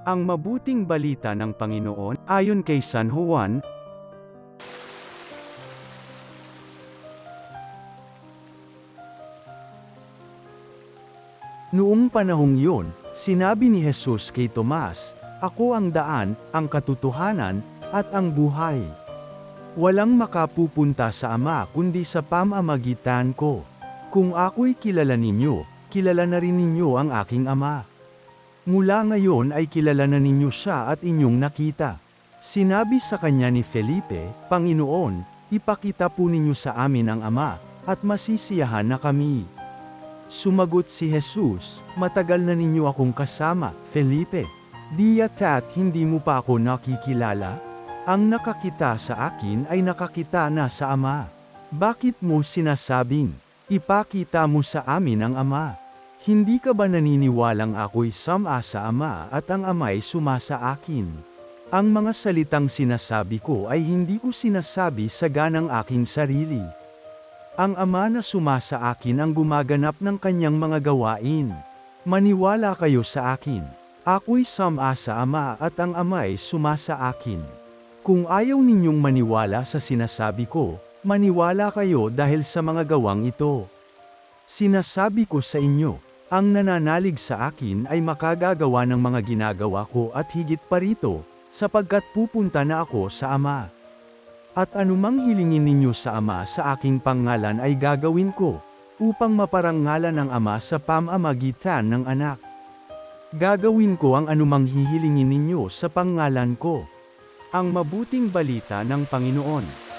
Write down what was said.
Ang mabuting balita ng Panginoon, ayon kay San Juan. Noong panahong yun, sinabi ni Jesus kay Tomas, "Ako ang daan, ang katotohanan, at ang buhay. Walang makapupunta sa Ama kundi sa pamamagitan ko. Kung ako'y kilala ninyo, kilala na rin ninyo ang aking Ama. Mula ngayon ay kilala na ninyo siya at inyong nakita." Sinabi sa kanya ni Felipe, "Panginoon, ipakita po ninyo sa amin ang Ama, at masisiyahan na kami." Sumagot si Jesus, "Matagal na ninyo akong kasama, Felipe. Di yata't hindi mo pa ako nakikilala? Ang nakakita sa akin ay nakakita na sa Ama. Bakit mo sinasabing, ipakita mo sa amin ang Ama? Hindi ka ba naniniwalang ako'y sama sa Ama at ang Ama'y suma sa akin? Ang mga salitang sinasabi ko ay hindi ko sinasabi sa ganang aking sarili. Ang Ama na suma sa akin ang gumaganap ng kanyang mga gawain. Maniwala kayo sa akin. Ako'y sama sa Ama at ang Ama'y suma sa akin. Kung ayaw ninyong maniwala sa sinasabi ko, maniwala kayo dahil sa mga gawang ito. Sinasabi ko sa inyo, ang nananalig sa akin ay makagagawa ng mga ginagawa ko at higit pa rito, sapagkat pupunta na ako sa Ama. At anumang hilingin ninyo sa Ama sa aking pangalan ay gagawin ko, upang maparangalan ng Ama sa pamamagitan ng Anak. Gagawin ko ang anumang hihilingin ninyo sa pangalan ko." Ang mabuting balita ng Panginoon.